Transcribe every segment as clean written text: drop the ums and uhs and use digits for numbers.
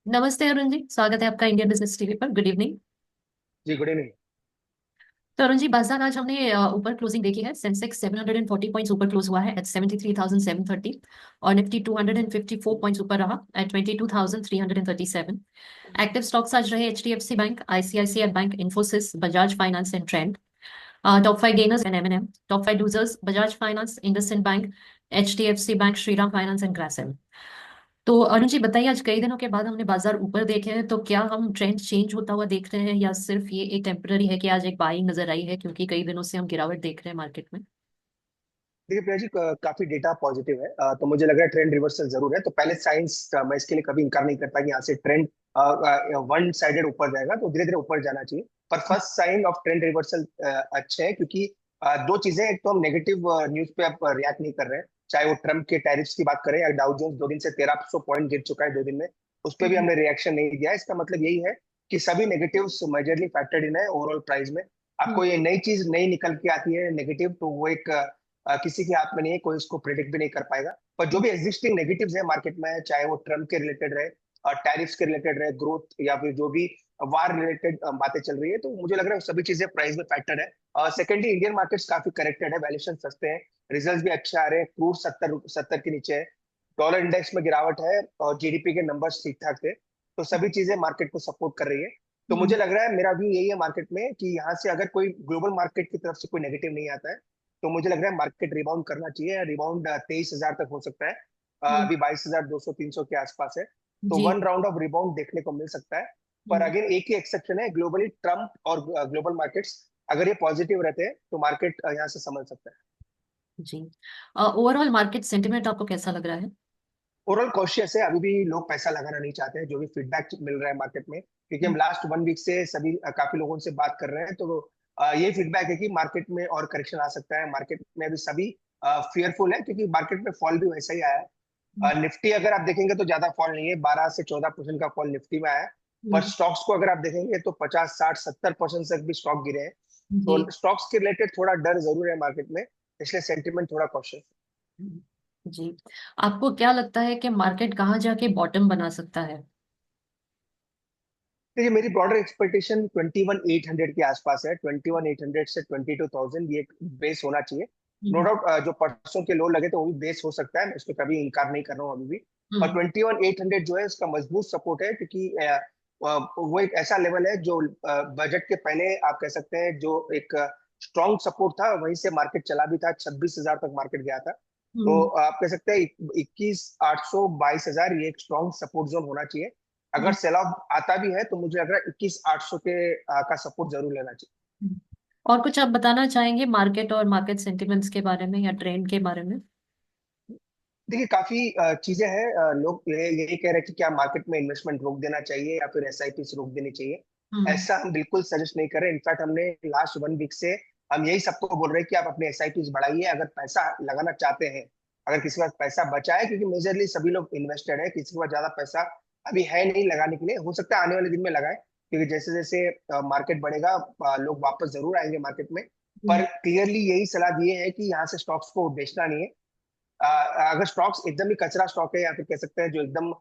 नमस्ते अरुण जी, स्वागत है आपका इंडियन बिजनेस टीवी पर। Good evening. जी, गुड इवनिंग। तो अरुण जी, बाजार आज हमने ऊपर क्लोजिंग देखी है। सेंसेक्स 740 पॉइंट्स ऊपर क्लोज हुआ है एट 73,730 और निफ्टी 254 पॉइंट्स ऊपर रहा एट 22,337। एक्टिव स्टॉक्स आज रहे HDFC bank, ICICI bank, Infosys, Bajaj finance and Trent. Top five gainers and एम। Top five losers Bajaj finance, IndusInd bank, HDFC bank, Shriram finance and Grasim. तो अरुण जी बताइए, आज कई दिनों के बाद हमने बाजार ऊपर देखे हैं, तो क्या हम ट्रेंड चेंज होता हुआ देख रहे हैं या सिर्फ ये एक टेम्पररी है कि आज एक बाइंग नजर आई है, क्योंकि कई दिनों से हम गिरावट देख रहे हैं मार्केट में। देखिए प्रिया जी, काफी डेटा पॉजिटिव है। तो मुझे लग रहा है ट्रेंड रिवर्सल जरूर है। तो पहले साइंस मैं इसके लिए कभी इनकार नहीं करता कि यहाँ से ट्रेंड वन साइडेड ऊपर जाएगा, तो धीरे धीरे ऊपर जाना चाहिए। पर first sign of trend reversal अच्छे है, क्योंकि दो चीजें। एक तो हम नेगेटिव न्यूज पे अब रिएक्ट नहीं कर रहे हैं, चाहे वो ट्रम्प के टैरिफ्स की बात करें या डाउ जोन्स 2 दिन से 1300 पॉइंट गिर चुका है 2 दिन में, उस पर भी हम्म। हमने रिएक्शन नहीं दिया है। इसका मतलब यही है कि सभी नेगेटिव्स मेजरली फैक्टर्ड इन है ओवरऑल प्राइस में। हम्म। आपको ये नई चीज नई निकल के आती है नेगेटिव, तो वो एक किसी के हाथ में नहीं है, कोई इसको प्रिडिक्ट भी नहीं कर पाएगा। पर जो भी एग्जिस्टिंग नेगेटिव्स है मार्केट में, चाहे वो ट्रम्प के रिलेटेड रहे और टैरिफ्स के रिलेटेड रहे, ग्रोथ या फिर जो भी वार रिलेटेड बातें चल रही है, तो मुझे लग रहा है वो सभी चीजें प्राइस में फैक्टर है। सेकेंडली, इंडियन मार्केट्स काफी करेक्टेड है, वैल्यूएशन सस्ते हैं, रिजल्ट भी अच्छे आ रहे हैं, क्रूड 70 के नीचे है, डॉलर इंडेक्स में गिरावट है और जीडीपी के नंबर्स ठीक ठाक थे। तो सभी चीजें मार्केट को सपोर्ट कर रही है। तो मुझे हम्म। लग रहा है, मेरा व्यू यही है मार्केट में, कि यहाँ से अगर कोई ग्लोबल मार्केट की तरफ से कोई नेगेटिव नहीं आता है, तो मुझे लग रहा है मार्केट रिबाउंड करना चाहिए। रिबाउंड 23,000 तक हो सकता है। हम्म। अभी 22,200 300 के आसपास है। तो जी। वन राउंड ऑफ रिबाउंड देखने को मिल सकता है। पर हम्म। अगेन एक ही एक्सेप्शन है, ग्लोबली ट्रम्प और ग्लोबल मार्केट्स अगर ये पॉजिटिव रहते हैं तो मार्केट यहाँ से संभल सकता है। जी। ओवरऑल मार्केट सेंटिमेंट आपको कैसा लग रहा है? ओवरऑल कॉशियस है, अभी भी लोग पैसा लगाना नहीं चाहते हैं, जो भी फीडबैक मिल रहा है मार्केट में, क्योंकि हम हम्म। लास्ट 1 वीक से सभी काफी लोगों से बात कर रहे हैं। तो ये फीडबैक है कि मार्केट में और करेक्शन आ सकता है। मार्केट में अभी सभी फियरफुल है, क्योंकि मार्केट में फॉल भी वैसा ही आया है। निफ्टी अगर आप देखेंगे तो ज्यादा फॉल नहीं है, 12 से 14% का फॉल निफ्टी में आया है। पर हम्म। स्टॉक्स को अगर आप देखेंगे तो 50 60 70% तक भी स्टॉक गिरे हैं। जी। तो स्टॉक्स के रिलेटेड थोड़ा डर जरूर है मार्केट में, इसलिए सेंटिमेंट थोड़ा कॉशियस। जी। आपको क्या लगता है कि मार्केट कहाँ जाके बॉटम बना सकता है? देखिए, मेरी ब्रॉडर एक्सपेक्टेशन 21,800 के आसपास है। 21,800 से 22,000 ये एक बेस होना चाहिए। नो हम्म। डाउट जो परसों के लो लगे तो वो भी बेस हो सकता है, मैं इसको कभी इनकार नहीं कर रहा हूँ अभी भी। पर हम्म। 21,800 जो है उसका मजबूत सपोर्ट है, क्योंकि वो एक ऐसा लेवल है जो बजट के पहले आप कह सकते हैं जो एक स्ट्रॉन्ग सपोर्ट था, वहीं से मार्केट चला भी था, 26,000 तक मार्केट गया था। तो हम्म। आप कह सकते हैं 21,800 22,000 ये एक स्ट्रॉन्ग सपोर्ट जोन होना चाहिए। अगर हम्म। सेल ऑफ आता भी है तो मुझे लग रहा है 21,800 के का सपोर्ट जरूर लेना चाहिए। हम्म। और कुछ आप बताना चाहेंगे मार्केट और मार्केट सेंटिमेंट्स के बारे में या ट्रेंड के बारे में? देखिए, काफी चीजें हैं। लोग यही कह रहे हैं कि क्या मार्केट में इन्वेस्टमेंट रोक देना चाहिए या फिर एसआईपी से रोक देनी चाहिए। हम्म। ऐसा हम बिल्कुल सजेस्ट नहीं कर रहे। इनफैक्ट हमने लास्ट 1 वीक से हम यही सबको बोल रहे हैं कि आप अपने एसआईपी बढ़ाइए अगर पैसा लगाना चाहते हैं। अगर किसी के पास पैसा बचा है, क्योंकि मेजरली सभी लोग इन्वेस्टेड है, किसी के पास ज्यादा पैसा अभी है नहीं लगाने के लिए, हो सकता है आने वाले दिन में लगाए, क्योंकि जैसे जैसे मार्केट बढ़ेगा लोग वापस जरूर आएंगे मार्केट में। पर हम्म। क्लियरली यही सलाह दी है कि यहाँ से स्टॉक्स को बेचना नहीं है। अगर स्टॉक्स एकदम ही कचरा स्टॉक है, या फिर कह सकते हैं जो एकदम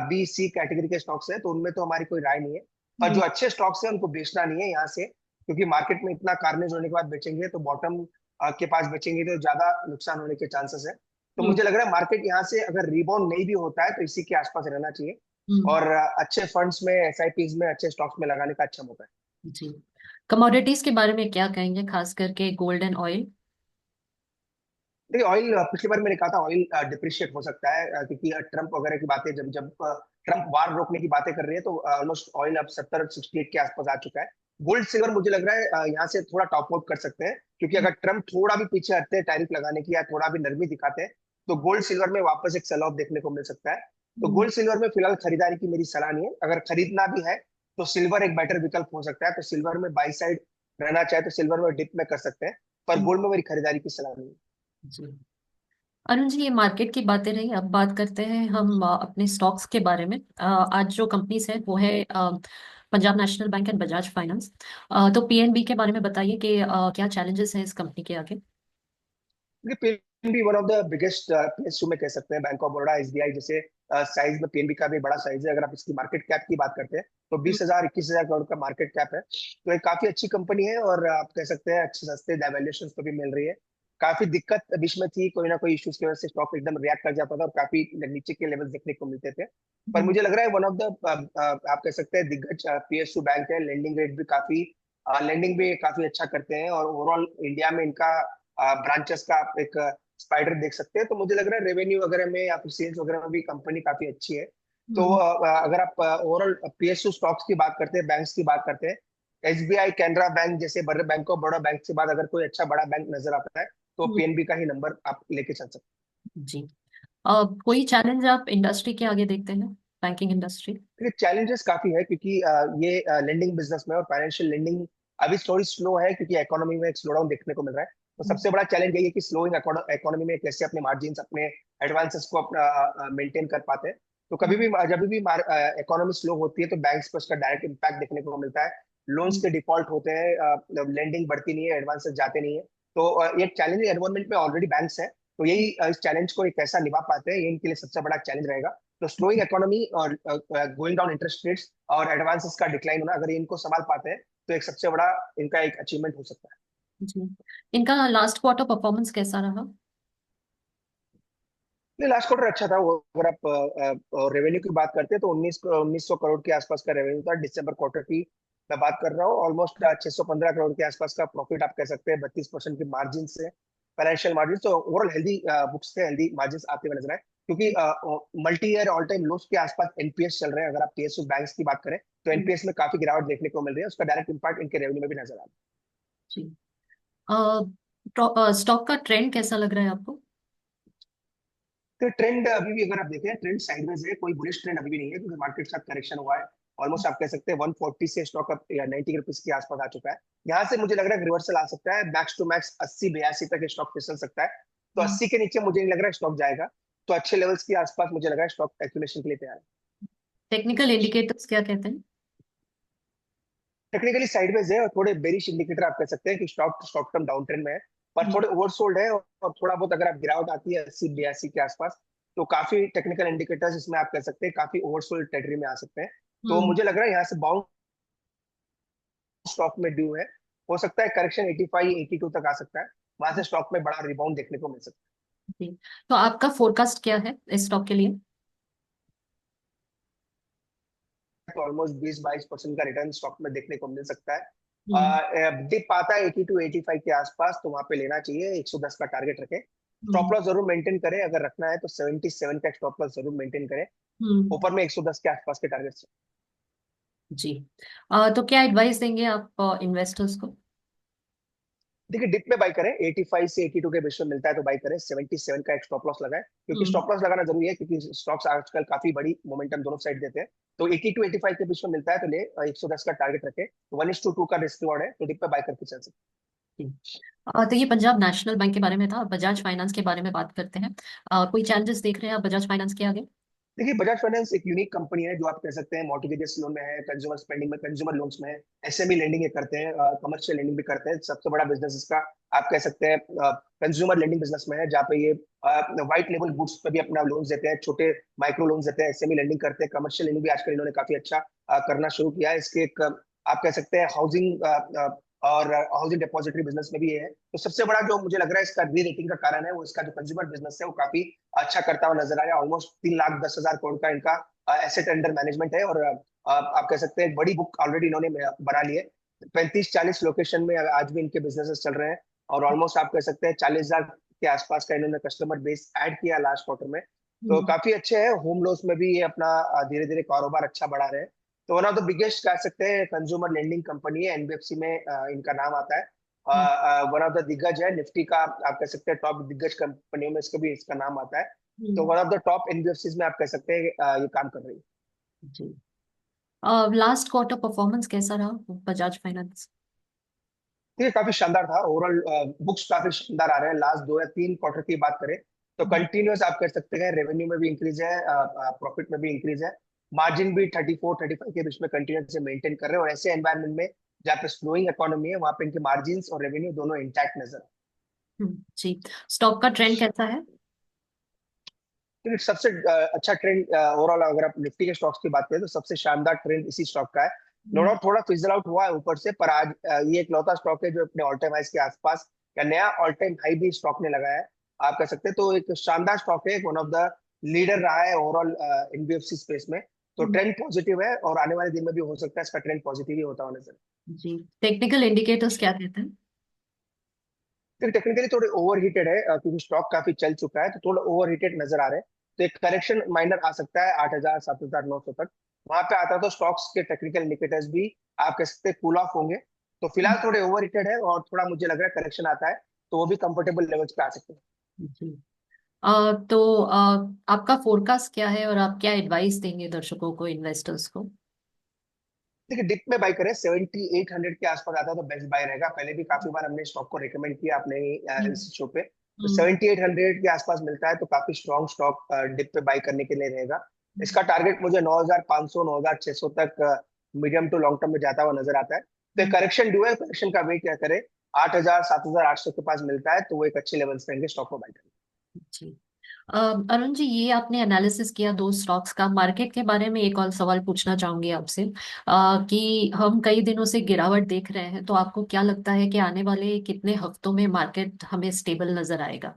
बी सी कैटेगरी के स्टॉक्स है, तो उनमें तो हमारी कोई राय नहीं है। पर जो हम्म। अच्छे स्टॉक्स है उनको बेचना नहीं है यहाँ से, क्योंकि मार्केट में इतना कार्नेज होने के बाद बेचेंगे तो बॉटम के पास बेचेंगे तो ज्यादा नुकसान होने के चांसेस है। तो हम्म। मुझे लग रहा है मार्केट यहाँ से अगर रिबाउंड नहीं भी होता है तो इसी के आसपास रहना चाहिए। हम्म। और अच्छे फंड्स में, एसआईपीज में, अच्छे स्टॉक्स में लगाने का अच्छा मौका है। जी। कमोडिटीज के बारे में क्या कहेंगे, खास करके गोल्ड एंड ऑयल? देखिए, ऑयल पिछली बार मैंने कहा था ऑयल डिप्रिशिएट हो सकता है, क्योंकि ट्रम्प वगैरह की बातें, जब जब ट्रम्प वार रोकने की बातें कर रही है, तो ऑलमोस्ट ऑयल अब 70 68 के आसपास आ चुका है। गोल्ड सिल्वर मुझे लग रहा है यहाँ से थोड़ा टॉप आउट कर सकते हैं, क्योंकि अगर ट्रम्प थोड़ा भी पीछे हटते हैं टैरिफ लगाने की, या थोड़ा भी नरमी दिखाते हैं, तो गोल्ड सिल्वर में वापस एक सेल ऑफ देखने को मिल सकता है। तो हम्म। गोल्ड सिल्वर में फिलहाल खरीदारी की मेरी सलाह नहीं है। अगर खरीदना भी है तो सिल्वर एक बेटर विकल्प हो सकता है। तो सिल्वर में बाई साइड रहना चाहे तो सिल्वर में डिप में कर सकते हैं। पर हम्म। गोल्ड में मेरी खरीदारी की सलाह नहीं है। जी। अरुण जी, ये मार्केट की बातें रही, अब बात करते हैं हम अपने स्टॉक्स के बारे में। आज जो कंपनीज है वो है Punjab national bank and Bajaj finance. तो पीएनबी के बारे में बताइए कि क्या चैलेंजेस हैं इस कंपनी के आगे? भी one of the biggest place में कह सकते हैं, बैंक ऑफ बड़ौदा, एसबीआई जैसे साइज में पीएनबी का भी बड़ा साइज है। अगर आप इसकी मार्केट कैप की बात करते हैं तो हम्म, 20,000 21,000 करोड़ का मार्केट कैप है। तो एक काफी अच्छी कंपनी है और आप कह सकते हैं अच्छे सस्ते वैल्यूएशन पे भी मिल रही है। काफी दिक्कत बीच में थी, कोई ना कोई इश्यूज की वजह से स्टॉक एकदम रिएक्ट कर जाता था और काफी नीचे के लेवल देखने को मिलते थे। पर हम्म, मुझे लग रहा है वन ऑफ द आप कह सकते हैं दिग्गज पीएसयू बैंक है। लेंडिंग भी काफी अच्छा करते हैं और ओवरऑल इंडिया में इनका ब्रांचेस का आप एक स्पाइडर देख सकते हैं। तो मुझे लग रहा है रेवेन्यू वगैरह में या फिर सेल्स वगैरह में भी कंपनी काफी अच्छी है। तो हम्म, अगर आप ओवरऑल पीएसयू स्टॉक्स की बात करते हैं, बैंक्स की बात करते हैं, एसबीआई, कैनरा बैंक जैसे बड़े बैंक ऑफ बड़ौदा बैंक के बाद अगर कोई अच्छा बड़ा बैंक नजर आता है तो हम्म, पीएनबी का ही नंबर आप लेके चल सकते जी। कोई चैलेंज आप इंडस्ट्री के आगे देखते हैं, बैंकिंग इंडस्ट्री? हैं। चैलेंजेस काफी है क्योंकि ये लेंडिंग बिजनेस में और फाइनेंशियल लेंडिंग अभी थोड़ी स्लो है क्योंकि इकोनॉमी में एक स्लो डाउन देखने को मिल रहा है। तो सबसे बड़ा चैलेंज यही है कि स्लोइंग इकोनॉमी में कैसे अपने मार्जिन, अपने एडवांसेस को अपना मेंटेन कर पाते हैं। तो कभी भी जब भी इकोनॉमी स्लो होती है तो बैंक्स पर उसका डायरेक्ट इम्पैक्ट देखने को मिलता है। लोन्स के डिफॉल्ट होते हैं, लेंडिंग बढ़ती नहीं है, एडवांसेस जाते नहीं है। तो ये चैलेंजिंग एनवायरमेंट में ऑलरेडी बैंक्स है। तो यही इस चैलेंज को ये कैसा निभा पाते हैं, ये इनके लिए सबसे बड़ा चैलेंज रहेगा। तो स्लोइंग इकोनॉमी और गोइंग डाउन इंटरेस्ट रेट्स और एडवांसेस का डिक्लाइन होना, अगर ये इनको संभाल पाते हैं तो एक सबसे बड़ा इनका एक अचीवमेंट हो सकता है। जी। इनका लास्ट क्वार्टर परफॉर्मेंस कैसा रहा? नहीं, लास्ट क्वार्टर अच्छा था। वो अगर आप रेवेन्यू की बात करते हैं तो 1900 करोड़ के आसपास का रेवेन्यू था दिसंबर क्वार्टर की। मैं बात कर रहा हूँ ऑलमोस्ट 615 करोड़ के आसपास का प्रॉफिट आप कह सकते हैं, 32% की मार्जिन से, फाइनेंशियल मार्जिन। तो ओवरऑल हेल्दी बुक्स से हेल्दी मार्जिन आते हुए नजर आए क्योंकि multi year all time loss के आसपास एनपीएस चल रहे हैं। अगर आप पीएसयू बैंक्स की बात करें तो एनपीएस में काफी गिरावट देखने को मिल रही है, उसका डायरेक्ट इम्पैक्ट इनके रेवेन्यू में भी नजर आ रहा है। जी। स्टॉक का ट्रेंड कैसा लग रहा है आपको? तो ट्रेंड अभी भी अगर आप देखें, ट्रेंड साइडवेज है, कोई बुलिश ट्रेंड अभी भी नहीं है क्योंकि मार्केट के साथ करेक्शन हुआ है। ऑलमोस्ट आप कह सकते हैं 140 से स्टॉक अप या 90 रुपीज के आसपास आ चुका है। यहाँ से मुझे लग रहा है रिवर्सल आ सकता है, मैक्स टू मैक्स 80 82 तक स्टॉक फिसल सकता है। तो 80 के नीचे मुझे नहीं लग रहा है स्टॉक जाएगा। तो अच्छे लेवल्स के आसपास मुझे लग रहा है स्टॉक एक्यूमुलेशन के लिए तैयार है। टेक्निकल इंडिकेटर्स क्या कहते हैं? टेक्निकली साइडवेज है और थोड़े बेरिश इंडिकेटर आप कह सकते हैं कि stock short term down trend में है, पर हम्म, थोड़े ओवरसोल्ड है। और थोड़ा बहुत अगर आप गिरावट आती है 80 82 के आसपास तो काफी टेक्निकल इंडिकेटर्स इसमें आप कह सकते हैं काफी ओवरसोल्ड टेरिटरी में आ सकते हैं। तो हम्म, मुझे लग रहा है यहाँ से बाउंस स्टॉक में ड्यू है। हो सकता है करेक्शन 85 82 तक आ सकता है, वहां से स्टॉक में बड़ा रिबाउंड देखने को मिल सकता जी। तो आपका फोरकास्ट क्या है इस स्टॉक के लिए? है। तो ऑलमोस्ट 20 22% का रिटर्न स्टॉक में देखने को मिल सकता हम्म, है। डिप आता है 82 85 के आसपास तो वहां पे लेना चाहिए, 110 का टारगेट रखें। स्टॉप हम्म, लॉस जरूर मेंटेन करें, अगर रखना है तो 77 का स्टॉप लॉस जरूर मेंटेन करें। हम्म, ऊपर में 110 के आसपास के टारगेट से। जी। तो क्या एडवाइस देंगे आप इन्वेस्टर्स को? देखिए डिप में बाई करें, 85 से 82 के बीच में मिलता है तो बाई करें, 77 का एक स्टॉप लॉस लगाएं क्योंकि हम्म, स्टॉप लॉस लगाना जरूरी है क्योंकि स्टॉक्स आजकल काफी बड़ी मोमेंटम दोनों साइड देते हैं। तो 82 85 के बीच में मिलता है तो ले, 110 का टारगेट रखें, 1:2 का रिस्क रिवॉर्ड है, तो डिप पे बाय करके चल सकते जी। तो ये पंजाब नेशनल बैंक के बारे में था। बजाज फाइनेंस के बारे में बात करते हैं। कोई चैलेंजेस देख रहे हैं आप बजाज फाइनेंस के आगे? हैं। देखिए बजाज फाइनेंस एक यूनिक कंपनी है जो आप कह सकते हैं मॉर्गेजेस लोन में है, कंज्यूमर स्पेंडिंग में, कंज्यूमर लोन्स में है, एसएमई लेंडिंग ये करते हैं, कमर्शियल लेंडिंग भी करते हैं। सबसे बड़ा बिजनेस इसका आप कह सकते हैं कंज्यूमर लेंडिंग बिजनेस में है, जहाँ पे ये व्हाइट लेबल गुड्स पे भी अपना लोन्स देते हैं, छोटे माइक्रो लोन्स देते हैं, एसएमई लेंडिंग करते हैं, कमर्शियल लेंडिंग भी आजकल इन्होंने काफी अच्छा करना शुरू किया है। इसके एक आप कह सकते हैं हाउसिंग और हाउसिंग डिपॉजिटरी बिजनेस में भी ये है। तो सबसे बड़ा जो मुझे लग रहा है इसका री रेटिंग का कारण है वो इसका जो कंज्यूमर बिजनेस है वो काफी अच्छा करता हुआ नजर आया। ऑलमोस्ट 3,10,000 करोड़ का इनका एसेट अंडर मैनेजमेंट है और आप कह सकते हैं एक बड़ी बुक ऑलरेडी इन्होंने बना ली है। 35 40 लोकेशन में आज भी इनके बिजनेसेस चल रहे हैं और ऑलमोस्ट आप कह सकते हैं 40,000 के आसपास का इन्होंने कस्टमर बेस ऐड किया लास्ट क्वार्टर में। तो हम्म, काफी अच्छे हैं, होम लोन्स में भी ये अपना धीरे धीरे कारोबार अच्छा बढ़ा रहे हैं। तो वन ऑफ द बिगेस्ट कह सकते हैं कंज्यूमर लेंडिंग कंपनी है, एनबीएफसी में इनका नाम आता हम्म, है। वन ऑफ द दिग्गज है निफ्टी का, आप कह सकते हैं टॉप दिग्गज कंपनियों में इसका भी इसका नाम आता है। तो hmm, one of the top NBFCs में आप कह सकते हैं ये काम कर रही है। जी। लास्ट क्वार्टर परफॉर्मेंस कैसा रहा बजाज फाइनेंस? तो ये काफी शानदार था ओवरऑल, बुक्स काफी शानदार आ रहे हैं। लास्ट 2 या 3 क्वार्टर की बात करें तो कंटिन्यूस आप कह सकते हैं रेवेन्यू में भी इंक्रीज है, प्रॉफिट में भी इंक्रीज है, मार्जिन भी 34 35 के बीच में कंटिन्यूस से मेंटेन कर रहे हैं। और ऐसे एनवायरमेंट में जहाँ पे स्लोइंग इकोनॉमी है वहां पे इनके मार्जिन और रेवेन्यू दोनों इंटैक्ट नजर जी। स्टॉक का ट्रेंड कैसा है? क्योंकि सबसे अच्छा ट्रेंड ओवरऑल अगर आप निफ्टी के स्टॉक्स की बात करें तो सबसे शानदार ट्रेंड इसी स्टॉक का है। नो हम्म, डाउट थोड़ा फिजल आउट हुआ है ऊपर से, पर आज ये एक लौता स्टॉक है जो अपने ऑल टाइम हाइस के आसपास या नया ऑल टाइम हाई भी स्टॉक ने लगाया है, आप कह सकते हैं। तो एक शानदार स्टॉक है, वन ऑफ द लीडर रहा है ओवरऑल एनबीएफसी स्पेस में। तो हम्म, ट्रेंड पॉजिटिव है और आने वाले दिन में भी हो सकता है इसका ट्रेंड पॉजिटिव ही होता होने से। जी। टेक्निकल इंडिकेटर्स क्या कहते हैं? फिर टेक्निकली थोड़े ओवर हीटेड है, क्योंकि स्टॉक काफी चल चुका है तो थोड़ा ओवर हीटेड नजर आ रहे हैं। तो एक करेक्शन माइनर आ सकता है 8,000 7,900 तक। वहां पे आता है तो स्टॉक्स के टेक्निकल इंडिकेटर्स भी आप कह सकते हैं कूल ऑफ होंगे। तो फिलहाल थोड़े ओवर हीटेड है और थोड़ा मुझे लग रहा है करेक्शन आता है तो वो भी कंफर्टेबल लेवल्स पे आ सकते हैं। जी। तो आपका फोरकास्ट क्या है और आप क्या एडवाइस देंगे दर्शकों को, इन्वेस्टर्स को? देखिए डिप में बाय करें, 7,800 के आसपास आता है तो बेस्ट बाय रहेगा। पहले भी काफी बार हमने स्टॉक को रिकमेंड किया अपने हम्म, इस शो पे। तो हम्म, 7,800 के आसपास मिलता है तो काफी स्ट्रॉन्ग स्टॉक डिप पे बाय करने के लिए रहेगा। इसका टारगेट मुझे 9,500 9,600 तक मीडियम टू लॉन्ग टर्म में जाता हुआ नजर आता है। तो हम्म, करेक्शन ड्यूअल करेक्शन का वेट क्या करें, 8,000 7,800 के पास मिलता है तो वो एक अच्छे लेवल्स रहेंगे स्टॉक को बाय करने। जी। अरुण जी, ये आपने एनालिसिस किया दो स्टॉक्स का। मार्केट के बारे में एक और सवाल पूछना चाहूंगी आपसे, कि हम कई दिनों से गिरावट देख रहे हैं, तो आपको क्या लगता है कि आने वाले कितने हफ्तों में मार्केट हमें स्टेबल नजर आएगा?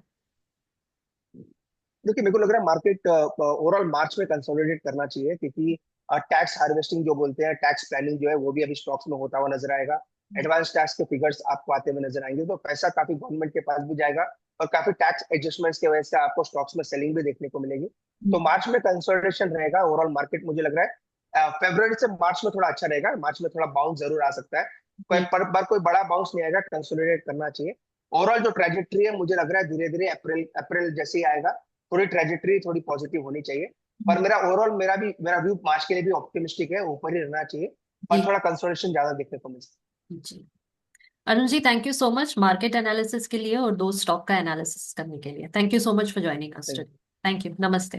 देखिए मेरे को लग रहा है मार्केट ओवरऑल मार्च में कंसोलिडेट करना चाहिए, क्योंकि टैक्स हार्वेस्टिंग जो बोलते हैं, टैक्स प्लानिंग जो है वो भी अभी स्टॉक्स में होता हुआ नजर आएगा। एडवांस टैक्स के फिगर्स आपको आते हुए नजर आएंगे, तो पैसा काफी गवर्नमेंट के पास भी जाएगा और काफी टैक्स एडजस्टमेंट्स की वजह से आपको स्टॉक्स में सेलिंग भी देखने को मिलेगी। तो हम्म, मार्च में कंसोलिडेशन रहेगा ओवरऑल मार्केट, मुझे लग रहा है फरवरी से मार्च में थोड़ा अच्छा रहेगा। मार्च में थोड़ा बाउंस जरूर आ सकता है, जी, पर बार कोई बड़ा बाउंस नहीं आएगा, कंसोलिडेट करना चाहिए। ओवरऑल जो ट्रेजेक्ट्री है मुझे लग रहा है धीरे धीरे अप्रैल अप्रैल जैसे ही आएगा थोड़ी ट्रेजेक्टरी थोड़ी पॉजिटिव होनी चाहिए। पर हम्म, मेरा ओवरऑल मेरा व्यू मार्च के लिए भी ऑप्टिमिस्टिक है, ऊपर ही रहना चाहिए और जी, थोड़ा कंसोलिडेशन ज्यादा देखने को मिल सकता जी। Arun ji, thank you so much market analysis के लिए और दो स्टॉक का एनालिसिस करने के लिए। Thank you so much for joining us है। टुडे। थैंक यू, नमस्ते।